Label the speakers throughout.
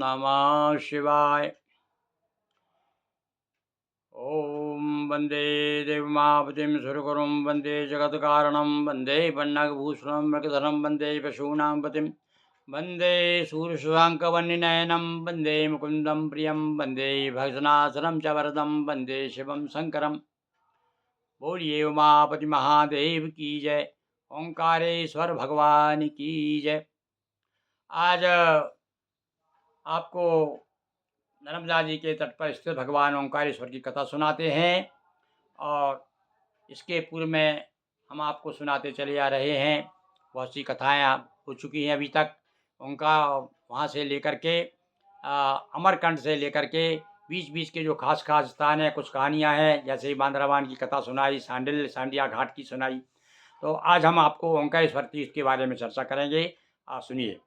Speaker 1: नमः शिवाय। ॐ वन्दे देवमापतिं सुरगुरुं वन्दे जगत्कारणं वन्दे पन्नगभूषणं मृगधरं वन्दे पशूनां पतिं वन्दे सूर्यशशाङ्कवह्निनयनं वन्दे मुकुन्दं प्रियं वन्दे भजनासनं च वरदं वन्दे शिवं शङ्करं। बोलिए उमापति महादेव की जय। ओंकारेश्वर भगवान की जय। आज आपको नर्मदा जी के तट पर स्थित भगवान ओंकारेश्वर की कथा सुनाते हैं और इसके पूर्व में हम आपको सुनाते चले आ रहे हैं। बहुत सी कथाएं आप हो चुकी हैं अभी तक। ओंकार वहाँ से लेकर के अमरकंड से लेकर के बीच बीच के जो खास खास स्थान हैं, कुछ कहानियाँ हैं, जैसे बांद्रावान की कथा सुनाई, सांडिया घाट की सुनाई। तो आज हम आपको ओंकारेश्वर तीर्थ के बारे में चर्चा करेंगे। सुनिए।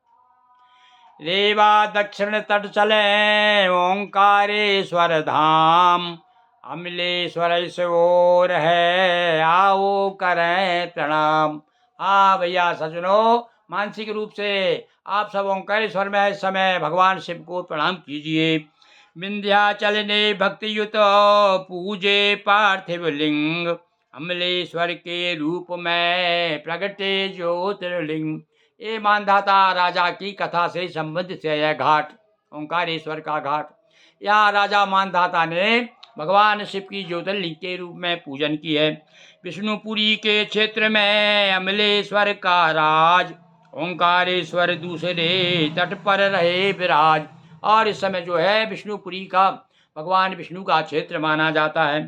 Speaker 1: रेवा दक्षिण तट चले ओंकारेश्वर धाम, अमलेश्वर इस ओर है आओ करें प्रणाम। हाँ भैया सजनों, मानसिक रूप से आप सब ओंकारेश्वर में इस समय भगवान शिव को प्रणाम कीजिए। विंध्याचल ने भक्ति युत पूजे पार्थिव लिंग, अमलेश्वर के रूप में प्रगटे ज्योतिर्लिंग। ये मानधाता राजा की कथा से संबंधित है यह घाट, ओंकारेश्वर का घाट। यहाँ राजा मानधाता ने भगवान शिव की ज्योतिर्लिंग के रूप में पूजन की है। विष्णुपुरी के क्षेत्र में अमलेश्वर का राज, ओंकारेश्वर दूसरे तट पर रहे विराज। और इस समय जो है विष्णुपुरी का भगवान विष्णु का क्षेत्र माना जाता है।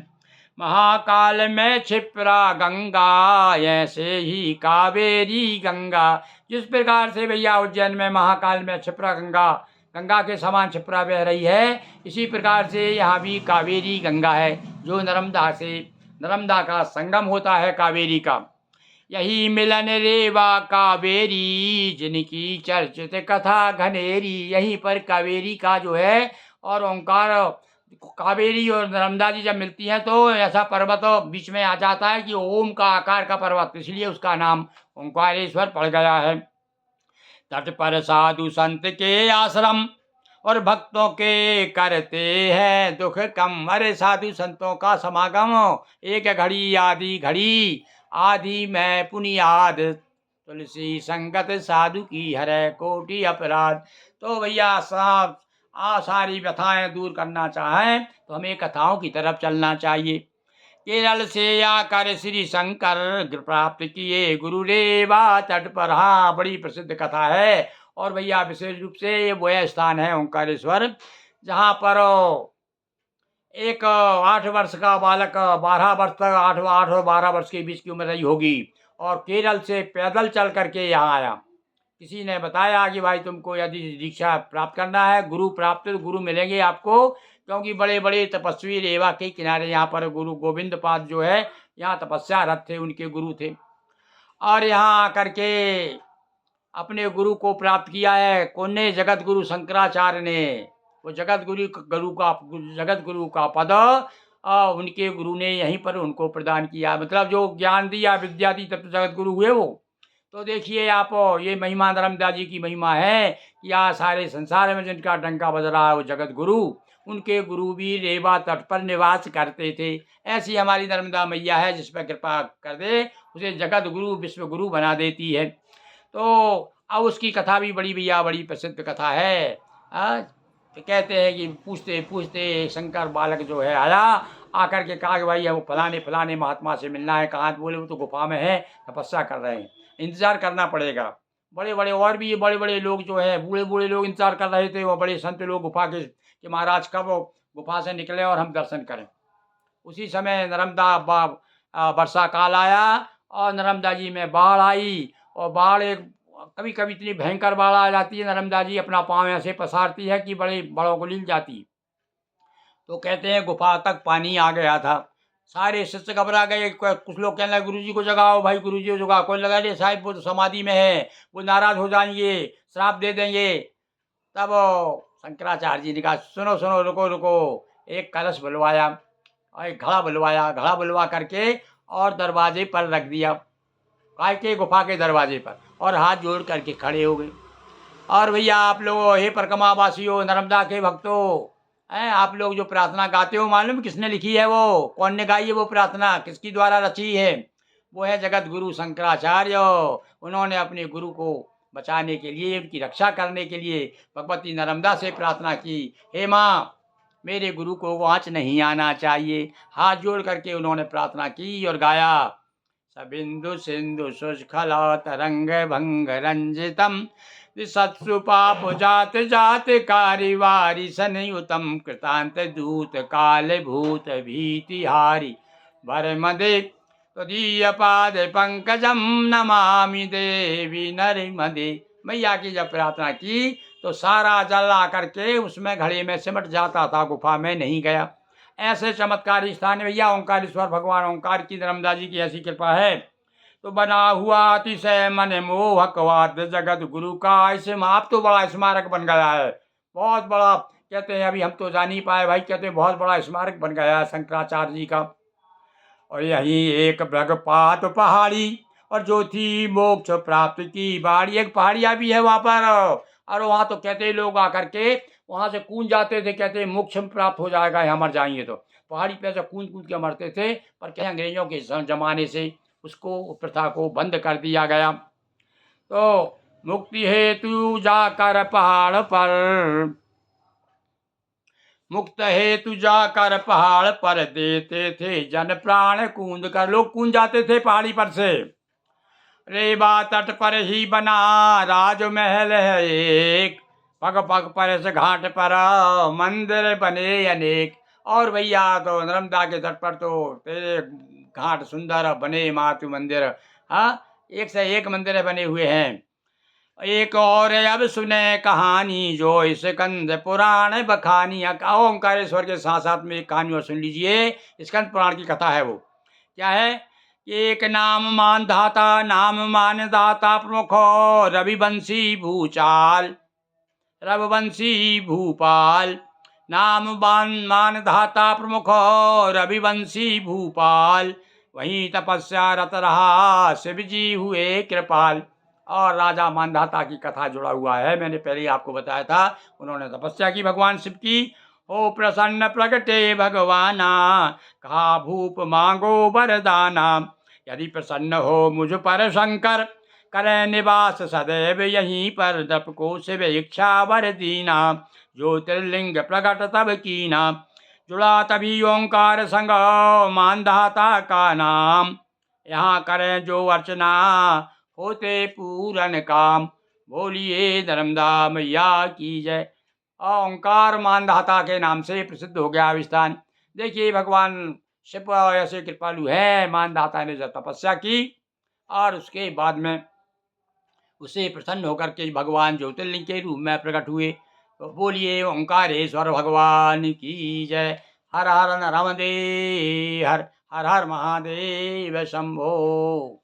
Speaker 1: महाकाल में क्षिप्रा गंगा, ऐसे ही कावेरी गंगा। जिस प्रकार से भैया उज्जैन में महाकाल में क्षिप्रा गंगा, गंगा के समान क्षिप्रा बह रही है, इसी प्रकार से यहाँ भी कावेरी गंगा है, जो नर्मदा का संगम होता है कावेरी का। यही मिलन रेवा कावेरी, जिनकी चर्चित कथा घनेरी। यहीं पर कावेरी का जो है और ओंकार, कावेरी और नर्मदा जी जब मिलती हैं तो ऐसा पर्वत बीच में आ जाता है कि ओम का आकार का पर्वत, इसलिए उसका नाम ओंकारेश्वर पड़ गया है। तट पर साधु संत के आश्रम और भक्तों के करते हैं दुख कम। अरे साधु संतों का समागम, एक घड़ी आदि घड़ी, आदि में पुनियाद, तुलसी संगत साधु की हरे कोटि अपराध। तो भैया सारी व्यथाएं दूर करना चाहें तो हमें कथाओं की तरफ चलना चाहिए। केरल से आकर श्री शंकर प्राप्त किए गुरु रेवा तट पर। हाँ, बड़ी प्रसिद्ध कथा है। और भैया विशेष रूप से ये वह स्थान है ओंकारेश्वर, जहाँ पर एक 8 वर्ष का बालक, 12 वर्ष तक, 8 और 12 वर्ष के बीच की उम्र रही होगी, और केरल से पैदल चल करके यहाँ आया। किसी ने बताया कि भाई तुमको यदि दीक्षा प्राप्त करना है, गुरु प्राप्त, तो गुरु मिलेंगे आपको, क्योंकि बड़े बड़े तपस्वी रेवा के किनारे यहाँ पर गुरु गोविंद पाद जो है यहाँ तपस्यारत थे, उनके गुरु थे। और यहाँ आकर के अपने गुरु को प्राप्त किया है। कौन ने? जगत गुरु शंकराचार्य ने। वो जगत गुरु का पद उनके गुरु ने यहीं पर उनको प्रदान किया। मतलब जो ज्ञान दिया, विद्या दी, तब तो जगत गुरु हुए वो। तो देखिए आप, ये महिमा नर्मदा जी की महिमा है कि यहाँ सारे संसार में जिनका डंका बज रहा है वो जगत गुरु, उनके गुरु भी रेवा तट पर निवास करते थे। ऐसी हमारी नर्मदा मैया है, जिस पर कृपा कर दे उसे जगत गुरु, विश्व गुरु बना देती है। तो अब उसकी कथा भी बड़ी प्रसिद्ध कथा है। तो कहते हैं कि पूछते पूछते शंकर बालक जो है आया, आकर के कहा कि भाई वो फलाने महात्मा से मिलना है। कहाँ? बोले वो तो गुफा में है, तपस्या कर रहे हैं, इंतजार करना पड़ेगा। बड़े बड़े लोग जो है, बूढ़े बूढ़े लोग इंतजार कर रहे थे। वो बड़े संत लोग गुफा के कि महाराज कब वो गुफा से निकले और हम दर्शन करें। उसी समय वर्षा काल आया और नर्मदा जी में बाढ़ आई। और बाढ़ एक कभी कभी इतनी भयंकर बाढ़ आ जाती है, नर्मदा जी अपना पाँव ऐसे पसारती है कि बड़ों को लील जाती। तो कहते हैं गुफा तक पानी आ गया था। सारे शिष्य घबरा गए। कुछ लोग कहने लगे गुरुजी को जगाओ, भाई गुरुजी को जगाओ। कोई लगा दे साहिब वो तो समाधि में है, वो नाराज हो जाएंगे, श्राप दे देंगे। तब शंकराचार्य जी ने कहा सुनो सुनो, रुको रुको। एक कलश बुलवाया और एक घड़ा बुलवा करके और दरवाजे पर रख दिया, काय के गुफा के दरवाजे पर, और हाथ जोड़ करके खड़े हो गए। और भैया आप लोग हे परिक्रमा वासियों, नर्मदा के भक्तों, हैं आप लोग जो प्रार्थना गाते हो, मालूम किसने लिखी है वो? कौन ने गाई है वो प्रार्थना? किसकी द्वारा रची है? वो है जगत गुरु शंकराचार्य। उन्होंने अपने गुरु को बचाने के लिए, उनकी रक्षा करने के लिए भगवती नर्मदा से प्रार्थना की, हे माँ, मेरे गुरु को वाँच नहीं आना चाहिए। हाथ जोड़ करके उन्होंने प्रार्थना की और गाया, सबिंदु सिंधु शुष्कला तरंग भंग रंजितम विसत्सु पाप जात जात कारिवारी सनयुतम कृतांत दूत काल भूत भीति हारी भर मदे तदीय पाद पंकजम नमामि देवी नर्मदे। मैया की जब प्रार्थना की तो सारा जल आकर के उसमें घड़े में सिमट जाता था, गुफा में नहीं गया। ऐसे चमत्कारी स्थान है भैया ओंकारेश्वर भगवान ओंकार की, नर्मदा जी की ऐसी कृपा है। तो बना हुआ अतिशय मन मोहक वाद्य जगत गुरु का ऐसे आप तो बड़ा स्मारक बन गया है, बहुत बड़ा। कहते हैं अभी हम तो जान ही पाए भाई, कहते हैं बहुत बड़ा स्मारक बन गया है शंकराचार्य जी का। और यही एक भ्रगपात पहाड़ी और जो थी मोक्ष प्राप्त की बाड़ी, एक पहाड़िया भी है वहाँ पर। और वहाँ तो कहते हैं लोग आकर के वहाँ से कूद जाते थे, कहते हैं मोक्ष प्राप्त हो जाएगा यहाँ मर जाएंगे तो। पहाड़ी पे से कूद कूद के मरते थे, पर कहीं अंग्रेजों के जमाने से उसको प्रथा को बंद कर दिया गया। तो मुक्ति हेतु जाकर पहाड़ पर, मुक्त हेतु जाकर पहाड़ पर देते थे जन प्राण कूद कर, लोग कूद जाते थे पहाड़ी पर से। रेवा तट पर ही बना राजमहल है एक, पग पग पर इस घाट पर मंदिर बने अनेक। और भैया तो नर्मदा के तट पर तो तेरे घाट सुंदर बने मातु मंदिर, हाँ, एक से एक मंदिर बने हुए हैं। एक और अब सुने कहानी जो इस कंद पुराण बखानी। ओंकारेश्वर के साथ साथ में एक कहानी और सुन लीजिए, स्कंद पुराण की कथा है वो। क्या है? एक नाम मान धाता, नाम मान दाता प्रमुख रविवंशी भूचाल, रविवंशी भूपाल। नाम मान धाता प्रमुख रविवंशी भूपाल, वहीं तपस्या रत रहा शिव जी हुए कृपाल। और राजा मानधाता की कथा जुड़ा हुआ है, मैंने पहले ही आपको बताया था। उन्होंने तपस्या की भगवान शिव की। हो प्रसन्न प्रगटे भगवाना, कहा भूप मांगो वरदाना। यदि प्रसन्न हो मुझ पर शंकर, करे निवास सदैव यहीं पर। दप को शिव इच्छा वर दीना, ज्योतिर्लिंग प्रगट तब कीना। जुड़ा तभी ओंकार संग मानधाता का नाम, यहाँ करें जो अर्चना होते पूरन काम। बोलिए नर्मदा मैया की जय। ओंकार मानधाता के नाम से प्रसिद्ध हो गया स्थान। देखिए भगवान शिव ऐसे कृपालु है, मानधाता ने जब तपस्या की और उसके बाद में उसे प्रसन्न होकर के भगवान ज्योतिर्लिंग के रूप में प्रकट हुए। तो बोलिए ओंकारेश्वर भगवान की जय। हर हर नरमदे हर, हर हर महादेव शंभो।